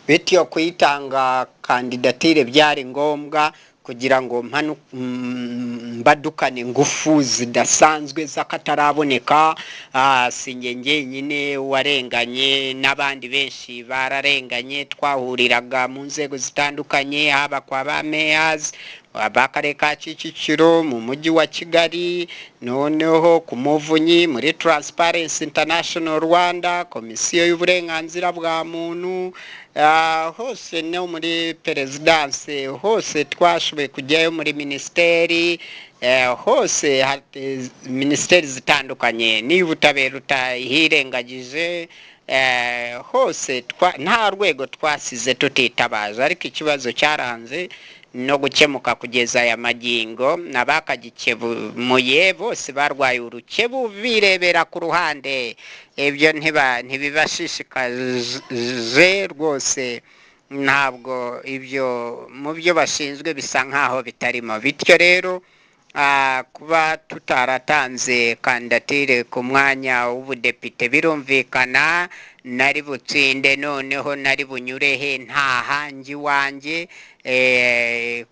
bityo kuyitanga kandidatire byari ngombwa kugira ngo mbadukane ingufu zidasanzwe z'akataraboneka. Sinjye njyenyine warenganye, n'abandi benshi bararenganye. Twahuriraga mu nzego zitandukanye, haba kwa ba mayors b'akarere ka Kicukiro, mu mujyi wa Kigali, noneho ku Muvunyi, muri Transparency International Rwanda, komisiyo y'uburenganzira bwa muntu, hose no muri perezidanse hose twashoboye kujyayo, muri minisiteri hose, minisiteri zitandukanye n'iy'ubutabera utahirengagije. Hose nta rwego twasize tutitabaza, ariko ikibazo cyaranze no gukemuka kugeza aya magingo. N'abakagikemuye bose barwaye urukebu birebera ku ruhande. Ibyo ntibibashishikaje rwose, ntabwo ibyo mu byo bashinzwe bisa nkaho bitarimo. Bityo rero kuba tutaratanze kandidatire ku mwanya w'ubudepite, birumvikana nari butsinde, noneho nari bunyurehe nta hangi wanjye,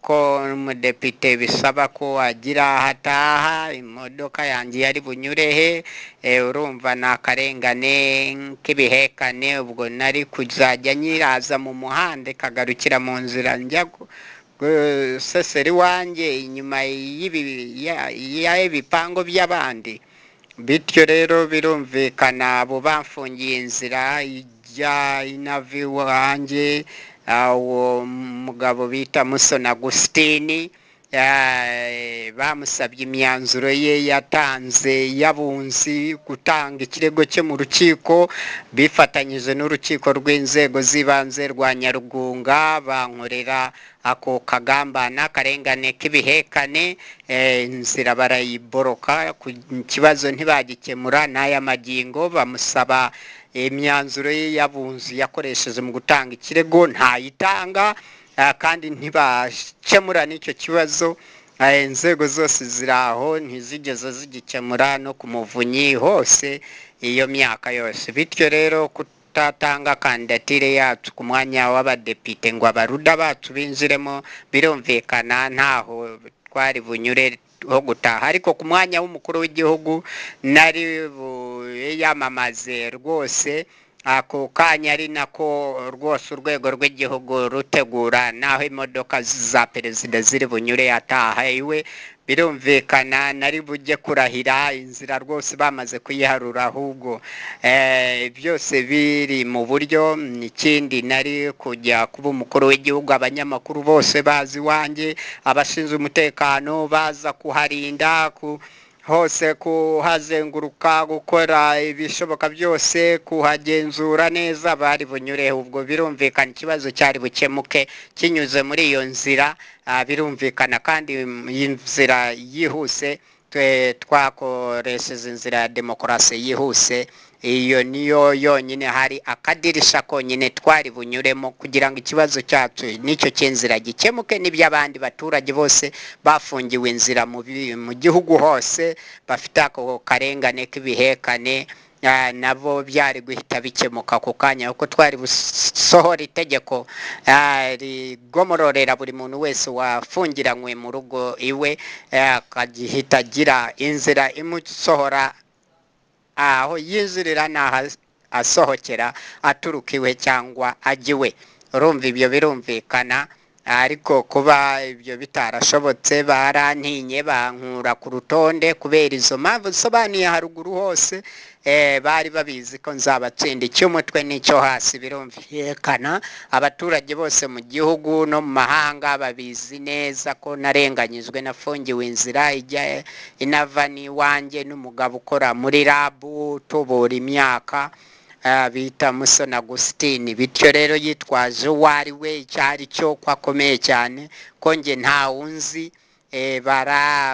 ko umudepite bisaba ko agira hataha, imodoka yanjye yari bunyurehe. Urumva ni akarengane k'ibihekane. Ubwo nari kuzajya nyiraza mu muhanda ikagarukira mu nzira njya seseri wanjye inyuma y'ibipango by'abandi. Bityo rero birumvikana abo bamfungiye inzira ijya inavi wanjye, uwo mugabo bita Musoni Agusitini, bamusabye imyanzuro ye yatanze y'abunzi gutanga ikirego cye mu rukiko, bifatanyije n'urukiko rw'inzego z'ibanze rwa Nyarugunga, bankorera ako kagambana karengane k'ibihekane. Inzira barayiboroka, ku kibazo ntibagikemura. n'aya magingo bamusaba imyanzuro ye y'abunzi yakoresheje mu gutanga ikirego, ntayitanga, kandi ntibakemura n'icyo kibazo. Inzego zose ziraho ntizigeze zigikemura, no ku Muvunyi hose iyo myaka yose. Bityo rero kutatanga kandidatire yacu ku mwanya w'abadepite ngo abaruda bacu binjiremo, birumvikana ntaho twari bunyure ho gutaha. Ariko ku mwanya w'umukuru w'igihugu nari yamamaze rwose. Ako kanya ari nako rwose urwego rw'igihugu rutegura naho imodoka za perezida ziri bunyure ataha iwe. Birumvikana nari bujye kurahira, inzira rwose bamaze kuyiharura, ahubwo byose biri mu buryo. Ikindi nari kujya kuba umukuru w'igihugu, abanyamakuru bose bazi wanjye, abashinzwe umutekano baza kuharinda, hose kuhazenguruka, gukora ibishoboka byose kuhagenzura neza, bari bunyure. Ubwo birumvikana ikibazo cyari bukemuke kinyuze muri iyo nzira. Birumvikana kandi inzira yihuse, twakoresheje inzira ya demokarasi yihuse. Iyo niyo yonyine hari akadirisha konyine twari bunyuremo kugira ngo ikibazo cyacu n'icyo cy'inzira gikemuke, n'iby'abandi baturage bose bafungiwe inzira mu gihugu hose bafite ako karengane k'ibihekane, nabo byari guhita bikemuka ku kanya, kuko twari busohora itegeko rigomororera buri muntu wese wafungiranywe mu rugo iwe, akagihita agira inzira imusohora aho yinjirira n'aho asohokera, aturuka iwe cyangwa agiwe. Urumva ibyo birumvikana. Ariko kuba ibyo bitarashobotse, barantinye bankura ku rutonde kubera izo mpamvu zisobanuye haruguru hose. Bari babizi ko nzabatsinda icy'umutwe n'icyo hasi. Birumvikana abaturage bose mu gihugu no mu mahanga babizi neza ko narenganyijwe, nafungiwe inzira ijya inava n'iwanjye n'umugabo ukora muri rabu tubura imyaka, bita Musoni Agusitini. Bityo rero yitwaje uwo ari we, icyo ari cyo, ko akomeye cyane, ko njye ntawunzi.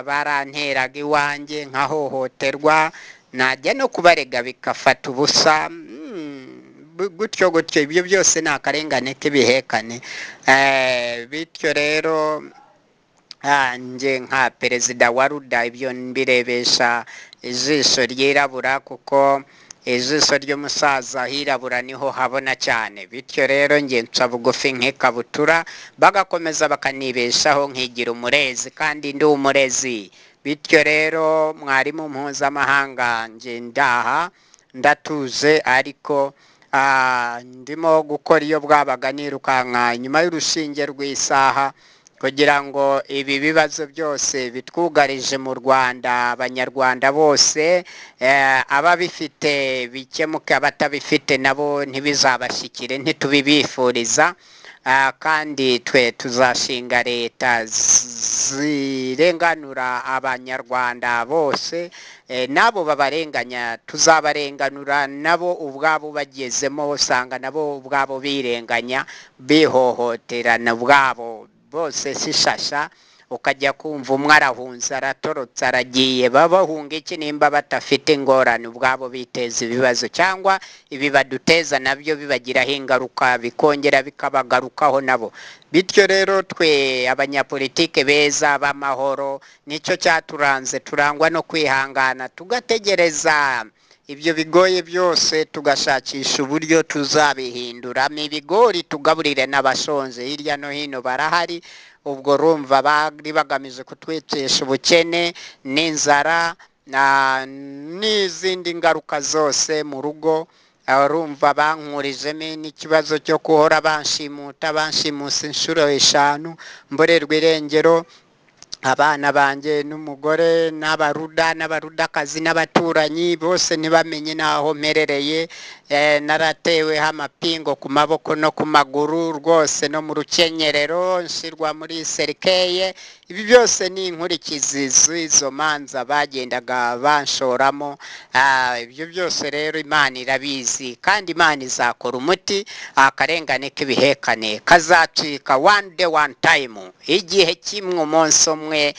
Baranteraga iwanjye nkahohoterwa, najya no kubarega bikafata ubusa, gutyo gutyo. Ibyo byose ni akarengane k'ibihekane. Bityo rero njye nka perezida wa ruda ibyo mbirebesha ijisho ryirabura, kuko ijisho ry'umusaza hirabura niho habona cyane. Bityo rero nge nca bugufi nk'ikabutura, bagakomeza bakanibeshaho nkigira umurezi kandi ndi umurezi. Bityo rero mwarimu mpuzamahanga nge ndaha ndatuze, ariko ndimo gukora iyo bwabaga nirukanka inyuma y'urushinge rw'isaha kugira ngo ibi bibazo byose bitwugarije mu Rwanda, abanyarwanda bose ababifite bikemuke, abatabifite nabo ntibizabashikire, ntitubibifuriza. Kandi twe tuzashinga leta zirenganura abanyarwanda bose, nabo babarenganya tuzabarenganura, nabo ubwabo bagezemo usanga nabo ubwabo birenganya, bihohoterana ubwabo bose sishasha. Ukajya kumva umwe arahunze aratorotse aragiye, babahunga iki nimba batafite ingorane ubwabo biteza ibibazo, cyangwa ibi baduteza nabyo bibagiraho ingaruka bikongera bikabagarukaho nabo. Bityo rero twe abanyapolitike beza b'amahoro nicyo cyaturanze, turangwa no kwihangana tugategereza ibyo bigoye byose, tugashakisha uburyo tuzabihinduramo ibigori tugaburire n'abashonje hirya no hino barahari. Ubwo rumva bari bagamije kutwicesha ubukene n'inzara n'izindi ngaruka zose mu rugo. Urumva bankurijemo n'ikibazo cyo kuhora banshimusa inshuro 5 mborerwa irengero, abana banjye n'umugore n'abarudakazi n'abaturanyi bose ntibamenye naho mperereye. Narateweho amapingo ku maboko no ku maguru rwose, no mu rukenyerero nshirwa muri serikeye. Ibi byose ni inkurikizi z'izo manza bagendaga banshoramo. Ibyo byose rero Imana irabizi, kandi Imana izakora umuti. Akarengane k'ibihekane kazacika one day one time, igihe kimwe, umunsi umwe,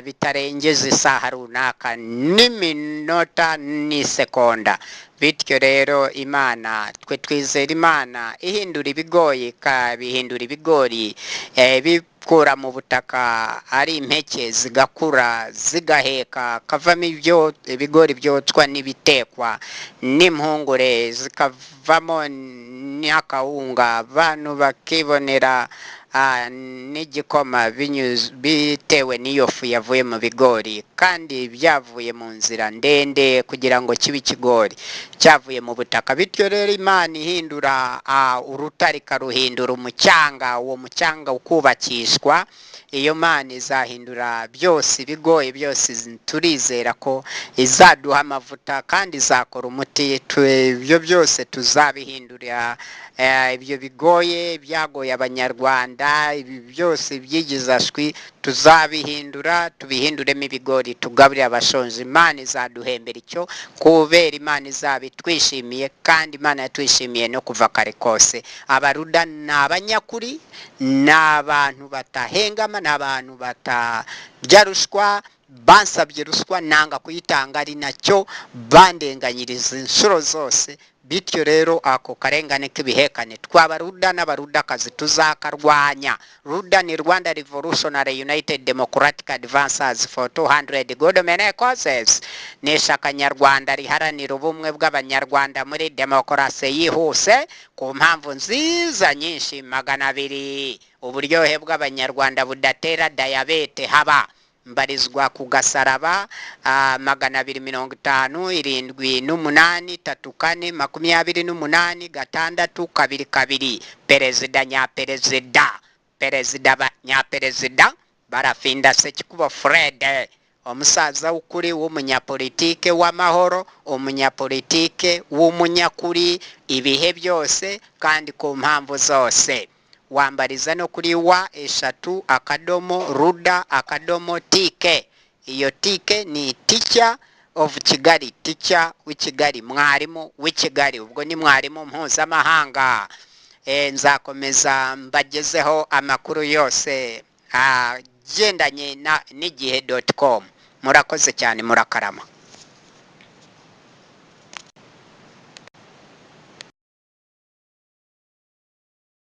bitarengeje isaha runaka n'iminota n'isekonda. Bityo rero Imana, twe twizera Imana ihindura ibigoyi ikabihindura ibigori, bikura mu butaka ari impeke zigakura zigaheka, kavamo ibigori byotswa n'ibitekwa n'impungure, zikavamo n'akawunga, abantu bakibonera n'igikoma bitewe n'iyo fu yavuye mu bigori, kandi byavuye mu nzira ndende kugira ngo kibe ikigori cyavuye mu butaka. Bityo rero Imana ihindura urutare ikaruhindura umucyanga, uwo mucyanga ukubakishwa. Iyo Mana izahindura byose ibigoye byose, turizera ko izaduha amavuta kandi izakora umuti. Ibyo byose tuzabihindurira, ibyo bigoye byagoye abanyarwanda, ibi byose byigizashwi tuzabihindura, tubihinduremo ibigori tugaburire abashonje. Imana izaduhembera icyo, kubera Imana izabitwishimiye, kandi Imana yatwishimiye no kuva kare kose. Abaruda ni abanyakuri, ni abantu batahengama, ni abantu batarya ruswa. Bansabye ruswa nanga kuyitanga, ari nacyo bandenganyiriza inshuro zose. Bityo rero ako karengane k'ibihekane twabaruda n'abarudakazi tuzakarwanya. Ruda ni Rwanda Revolutionary United Democratic Advances for 200 good many causes, ni ishyaka nyarwanda riharanira ubumwe bw'abanyarwanda muri demokarasi yihuse ku mpamvu nziza nyinshi 200. Uburyohe bw'abanyarwanda budatera diyabete haba. Mbarizwa ku Gasaraba 250 78 34 28 622. Perezida nyaperezida, perezida nyaperezida Barafinda Sekikubo Fred, umusaza ukuri w'umunyapolitike w'amahoro, umunyapolitike w'umunyakuri ibihe byose kandi ku mpamvu zose. Wambariza no kuri wa@ruda.tk. Iyo tike ni teacher of Kigali, teacher w'Ikigali, mwarimu w'Ikigali. Ubwo ni mwarimu mpuzamahanga. Nzakomeza mbagezeho amakuru yose agendanye n'igihe.com. Murakoze cyane, murakarama.